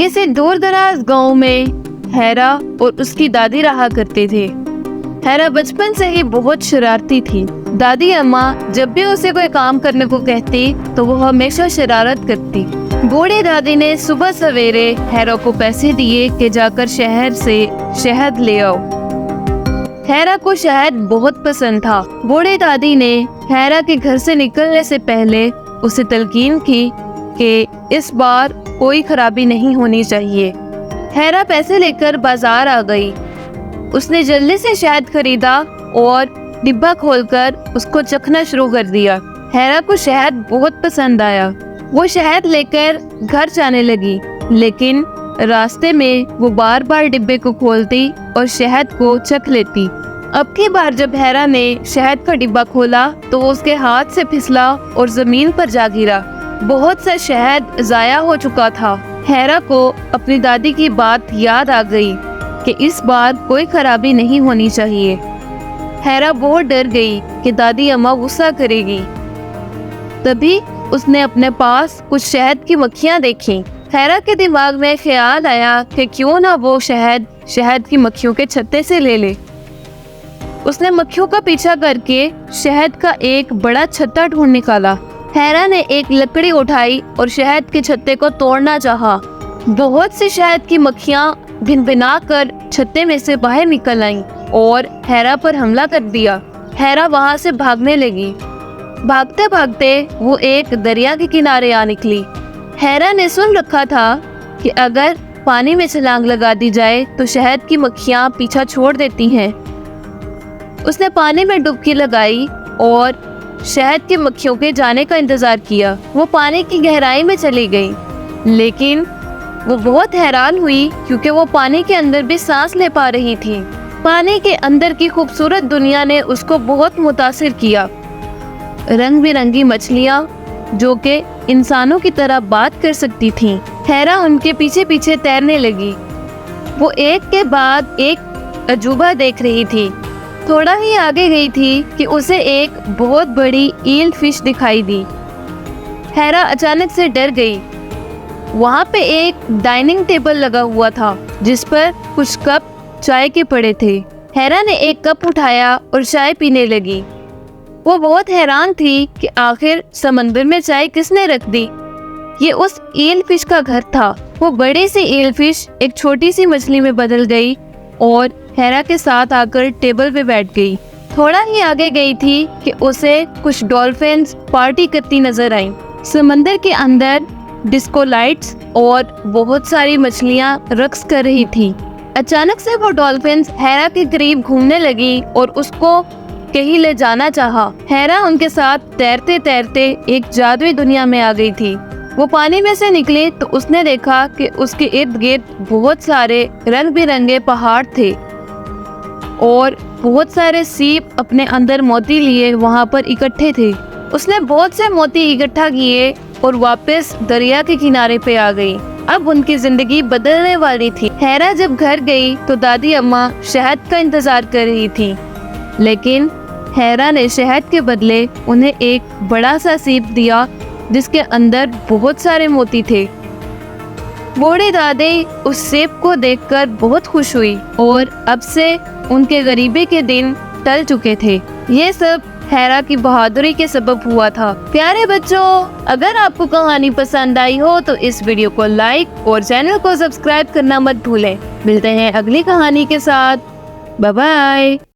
किसी दूर दराज गाँव में हैरा और उसकी दादी रहा करते थे। हैरा बचपन से ही बहुत शरारती थी। दादी अम्मा जब भी उसे कोई काम करने को कहती तो वो हमेशा शरारत करती। बूढ़ी दादी ने सुबह सवेरे हैरा को पैसे दिए कि जाकर शहर से शहद ले आओ। हैरा को शहद बहुत पसंद था। बूढ़ी दादी ने हैरा के घर से निकलने से पहले उसे तलकीन की कि इस बार कोई खराबी नहीं होनी चाहिए। हैरा पैसे लेकर बाजार आ गई। उसने जल्दी से शहद खरीदा और डिब्बा खोलकर उसको चखना शुरू कर दिया। हैरा को शहद बहुत पसंद आया। वो शहद लेकर घर जाने लगी, लेकिन रास्ते में वो बार बार डिब्बे को खोलती और शहद को चख लेती। अब की बार जब हैरा ने शहद का डिब्बा खोला तो वो उसके हाथ से फिसला और जमीन पर जा गिरा। बहुत सा शहद जाया हो चुका था। हैरा को अपनी दादी की बात याद आ गई कि इस बार कोई खराबी नहीं होनी चाहिए। हैरा बहुत डर गई कि दादी अम्मा गुस्सा करेगी। तभी उसने अपने पास कुछ शहद की मक्खियाँ देखी। हैरा के दिमाग में ख्याल आया कि क्यों ना वो शहद की मक्खियों के छत्ते से ले ले। उसने मक्खियों का पीछा करके शहद का एक बड़ा छत्ता ढूंढ निकाला। हैरा ने एक लकड़ी उठाई और शहद के छत्ते को तोड़ना चाहा। बहुत सी शहद की मक्खियाँ भिनभिना कर छत्ते में से बाहर निकल आईं और हैरा पर हमला कर दिया। हैरा वहाँ से भागने लगी। भागते भागते वो एक दरिया के किनारे आ निकली। हैरा ने सुन रखा था कि अगर पानी में छलांग लगा दी जाए तो शहद की मक्खियाँ पीछा छोड़ देती हैं। उसने पानी में डुबकी लगाई और शहद की मक्खियों के जाने का इंतजार किया। वो पानी की गहराई में चली गई, लेकिन वो बहुत हैरान हुई क्योंकि वो पानी के अंदर भी सांस ले पा रही थी। पानी के अंदर की खूबसूरत दुनिया ने उसको बहुत मुतासिर किया। रंग बिरंगी मछलियाँ जो कि इंसानों की तरह बात कर सकती थीं। हैरा उनके पीछे पीछे तैरने लगी। वो एक के बाद एक अजूबा देख रही थी। थोड़ा ही आगे गई थी कि उसे एक बहुत बड़ी ईल फिश दिखाई दी। हैरा अचानक से डर गई। वहाँ पे एक डाइनिंग टेबल लगा हुआ था जिस पर कुछ कप चाय के पड़े थे। हैरा ने एक कप उठाया और चाय पीने लगी। वो बहुत हैरान थी कि आखिर समंदर में चाय किसने रख दी। ये उस ईल फिश का घर था। वो बड़ी सी ईल फिश एक छोटी सी मछली में बदल गई और हैरा के साथ आकर टेबल पे बैठ गई। थोड़ा ही आगे गई थी कि उसे कुछ डॉल्फिन्स पार्टी करती नजर आईं। समंदर के अंदर डिस्को लाइट्स और बहुत सारी मछलियां रक्स कर रही थी। अचानक से वो डॉल्फिन्स हैरा के करीब घूमने लगी और उसको कहीं ले जाना चाहा। हैरा उनके साथ तैरते तैरते एक जादुई दुनिया में आ गई थी। वो पानी में से निकली तो उसने देखा कि उसके इर्द गिर्द बहुत सारे रंग बिरंगे पहाड़ थे और बहुत सारे सीप अपने अंदर मोती लिए वहाँ पर इकट्ठे थे। उसने बहुत से मोती इकट्ठा किए और वापस दरिया के किनारे पे आ गई। अब उनकी जिंदगी बदलने वाली थी। हैरा जब घर गई तो दादी अम्मा शहद का इंतजार कर रही थी, लेकिन हैरा ने शहद के बदले उन्हें एक बड़ा सा सीप दिया जिसके अंदर बहुत सारे मोती थे। बूढ़ी दादी उस सेब को देखकर बहुत खुश हुई और अब से उनके गरीबी के दिन टल चुके थे। ये सब हैरा की बहादुरी के सबब हुआ था। प्यारे बच्चों, अगर आपको कहानी पसंद आई हो तो इस वीडियो को लाइक और चैनल को सब्सक्राइब करना मत भूलें। मिलते हैं अगली कहानी के साथ। Bye bye.